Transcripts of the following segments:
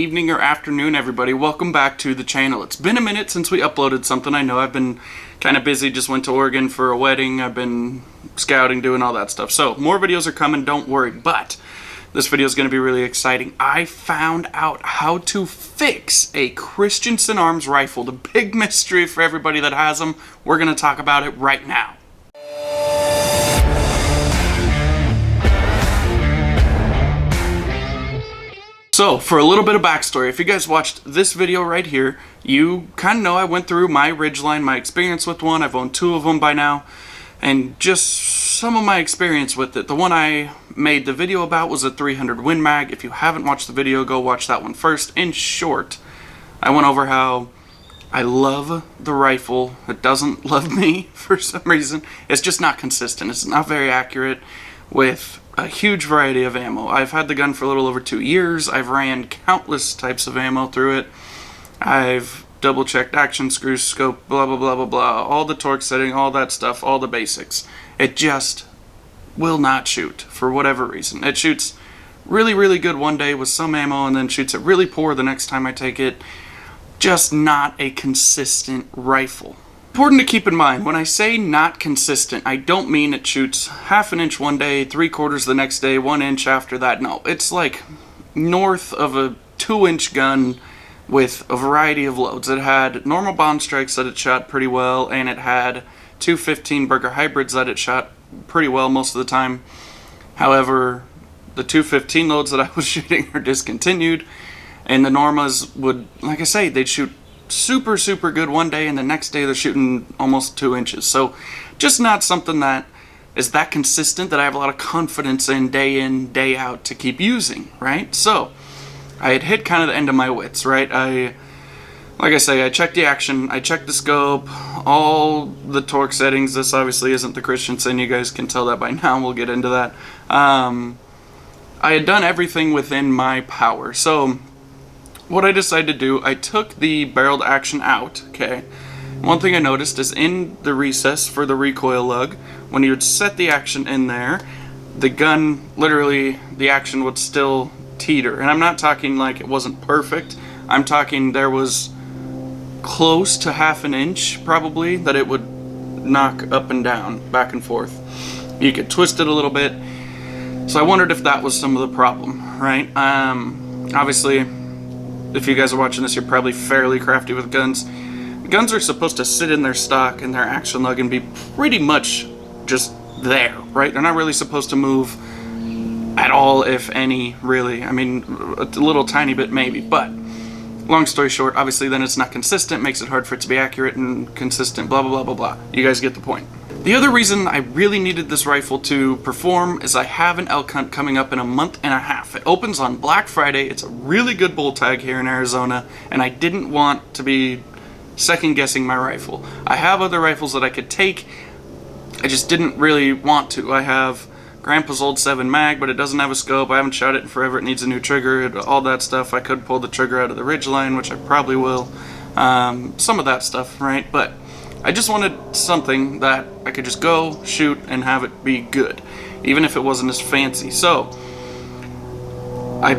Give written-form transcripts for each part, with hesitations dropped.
Evening or afternoon, everybody. Welcome back to the channel. It's been a minute since we uploaded something. I know I've been kind of busy, just went to Oregon for a wedding. I've been scouting, doing all that stuff. So more videos are coming, don't worry. But this video is going to be really exciting. I found out how to fix a Christensen arms rifle. The big mystery for everybody that has them. We're going to talk about it right now. So, for a little bit of backstory, if you guys watched this video right here, you kind of know I went through my Ridgeline, my experience with one. I've owned 2 of them by now, and just some of my experience with it. The one I made the video about was a 300 Win Mag. If you haven't watched the video, go watch that one first. In short, I went over how I love the rifle. It doesn't love me for some reason. It's just not consistent. It's not very accurate with a huge variety of ammo. I've had the gun for a little over 2 years. I've ran countless types of ammo through it. I've double checked action screws, scope, blah blah blah blah blah, all the torque setting, all that stuff, all the basics. It just will not shoot for whatever reason. It shoots really good one day with some ammo and then shoots it really poor the next time I take it. Just not a consistent rifle. Important to keep in mind, when I say not consistent, I don't mean it shoots half an inch one day, 3/4 the next day, 1 inch after that. No, it's like north of a 2-inch gun with a variety of loads. It had normal bomb strikes that it shot pretty well, and it had 215 Burger hybrids that it shot pretty well most of the time. However, the 215 loads that I was shooting are discontinued, and the Normas would, like I say, they'd shoot super good one day and the next day they're shooting almost 2 inches. So just not something that is that consistent that I have a lot of confidence in, day out to keep using, right? So I had hit kind of the end of my wits, right? Like I say, I checked the action, I checked the scope, all the torque settings. This obviously isn't the Christensen, you guys can tell that by now, we'll get into that. I had done everything within my power. So what I decided to do, I took the barreled action out, okay? One thing I noticed is in the recess for the recoil lug, when you would set the action in there, the gun, literally, the action would still teeter. And I'm not talking like it wasn't perfect. I'm talking there was close to half an inch, probably, that it would knock up and down, back and forth. You could twist it a little bit. So I wondered if that was some of the problem, right? Obviously, if you guys are watching this, you're probably fairly crafty with guns. Guns are supposed to sit in their stock and their action lug and be pretty much just there, right? They're not really supposed to move at all, if any, really. I mean, a little tiny bit maybe, but long story short, obviously then it's not consistent, makes it hard for it to be accurate and consistent, blah blah blah blah blah. You guys get the point. The other reason I really needed this rifle to perform is I have an elk hunt coming up in a month and a half. It opens on Black Friday. It's a really good bull tag here in Arizona, and I didn't want to be second guessing my rifle. I have other rifles that I could take. I just didn't really want to. I have Grandpa's old 7 mag, but it doesn't have a scope. I haven't shot it in forever. It needs a new trigger, all that stuff. I could pull the trigger out of the Ridgeline, which I probably will. Some of that stuff, right? But I just wanted something that I could just go, shoot, and have it be good, even if it wasn't as fancy. So I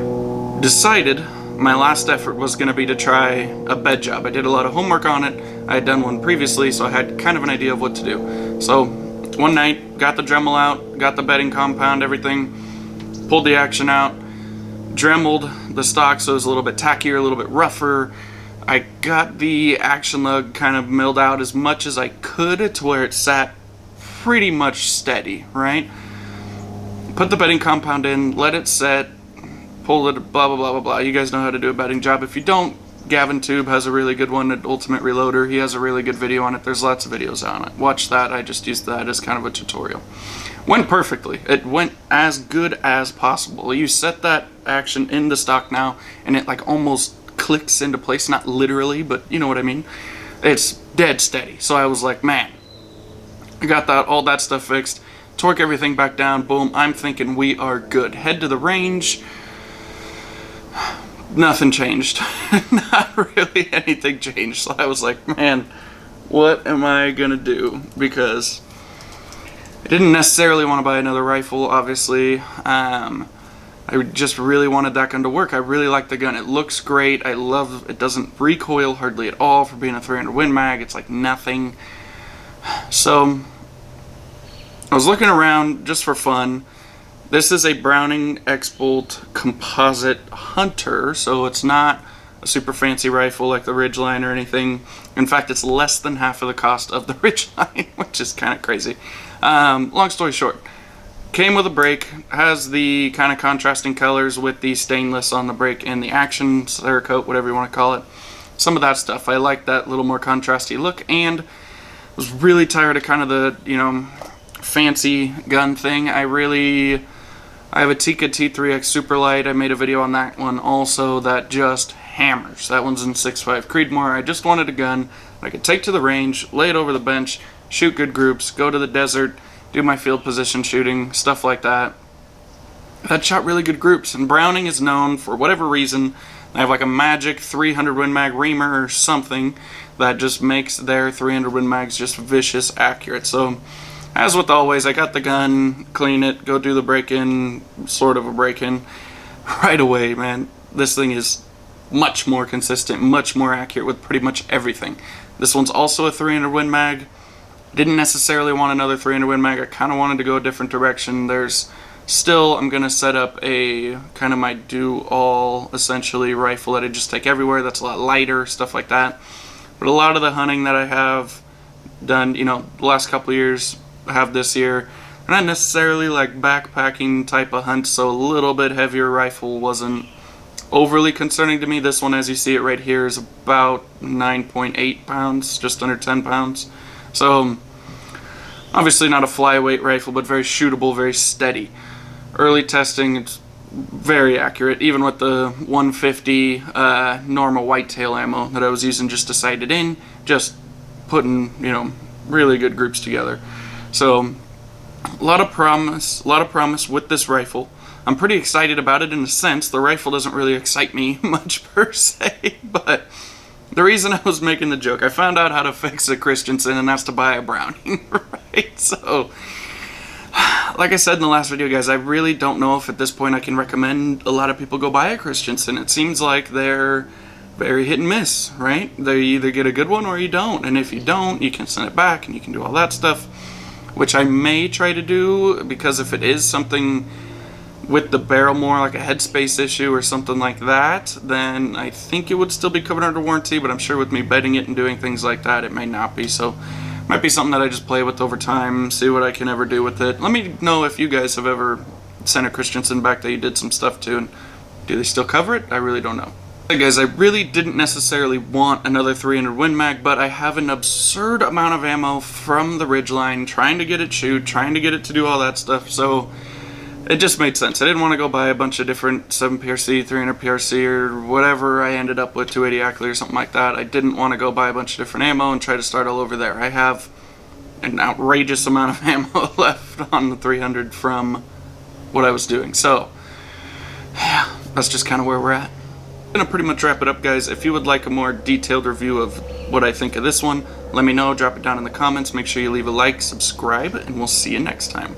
decided my last effort was going to be to try a bed job. I did a lot of homework on it. I had done one previously, so I had kind of an idea of what to do. So one night, got the Dremel out, got the bedding compound, everything, pulled the action out, Dremeled the stock so it was a little bit tackier, a little bit rougher. I got the action lug kind of milled out as much as I could to where it sat pretty much steady, right? Put the bedding compound in, let it set, pull it, blah blah blah blah blah. You guys know how to do a bedding job. If you don't, Gavin Tube has a really good one at Ultimate Reloader. He has a really good video on it. There's lots of videos on it. Watch that. I just used that as kind of a tutorial. Went perfectly. It went as good as possible. You set that action in the stock now, and it like almost clicks into place, not literally, but you know what I mean. It's dead steady. So I was like, man, I got that, all that stuff fixed, torque everything back down, boom, I'm thinking we are good. Head to the range, nothing changed. Not really anything changed. So I was like, man, what am I gonna do? Because I didn't necessarily want to buy another rifle, obviously. I I just really wanted that gun to work. I really like the gun. It looks great. I love it. Doesn't recoil hardly at all for being a 300 Win Mag. It's like nothing. So I was looking around just for fun. This is a Browning X-Bolt Composite Hunter, so it's not a super fancy rifle like the Ridgeline or anything. In fact, it's less than half of the cost of the Ridgeline, which is kind of crazy. Long story short, came with a brake, has the kind of contrasting colors with the stainless on the brake and the action Cerakote, whatever you want to call it. Some of that stuff. I like that little more contrasty look, and was really tired of kind of the, you know, fancy gun thing. I have a Tikka T3X Superlight. I made a video on that one also that just hammers. That one's in 6.5 Creedmoor. I just wanted a gun that I could take to the range, lay it over the bench, shoot good groups, go to the desert, do my field position shooting, stuff like that. That shot really good groups, and Browning is known for whatever reason. They have like a magic 300 Win Mag reamer or something that just makes their 300 Win Mags just vicious accurate. So as with always, I got the gun, clean it, go do the break-in, sort of a break-in. Right away, man, this thing is much more consistent, much more accurate with pretty much everything. This one's also a 300 Win Mag. Didn't necessarily want another 300 Win Mag. I kind of wanted to go a different direction. There's still, I'm going to set up a kind of my do-all, essentially, rifle that I just take everywhere. That's a lot lighter, stuff like that. But a lot of the hunting that I have done, you know, the last couple of years, have this year, not necessarily like backpacking type of hunt, so a little bit heavier rifle wasn't overly concerning to me. This one, as you see it right here, is about 9.8 pounds, just under 10 pounds. So obviously not a flyweight rifle, but very shootable, very steady. Early testing, it's very accurate, even with the 150 normal whitetail ammo that I was using just to sight it in, just putting, you know, really good groups together. So a lot of promise with this rifle. I'm pretty excited about it in a sense. The rifle doesn't really excite me much per se, but the reason I was making the joke, I found out how to fix a Christensen, and that's to buy a Browning, right? So, like I said in the last video, guys, I really don't know if at this point I can recommend a lot of people go buy a Christensen. It seems like they're very hit and miss, right? They either get a good one or you don't, and if you don't, you can send it back and you can do all that stuff, which I may try to do, because if it is something with the barrel more like a headspace issue or something like that, then I think it would still be covered under warranty, but I'm sure with me bedding it and doing things like that, it may not be. So it might be something that I just play with over time, see what I can ever do with it. Let me know if you guys have ever sent a Christensen back that you did some stuff to, and do they still cover it? I really don't know. Hey guys, I really didn't necessarily want another 300 Win Mag, but I have an absurd amount of ammo from the Ridgeline, trying to get it shoot, trying to get it to do all that stuff, so it just made sense. I didn't want to go buy a bunch of different 7 PRC, 300 PRC, or whatever I ended up with, 280 Ackley or something like that. I didn't want to go buy a bunch of different ammo and try to start all over there. I have an outrageous amount of ammo left on the 300 from what I was doing, so yeah, that's just kind of where we're at. I'm going to pretty much wrap it up, guys. If you would like a more detailed review of what I think of this one, let me know, drop it down in the comments, make sure you leave a like, subscribe, and we'll see you next time.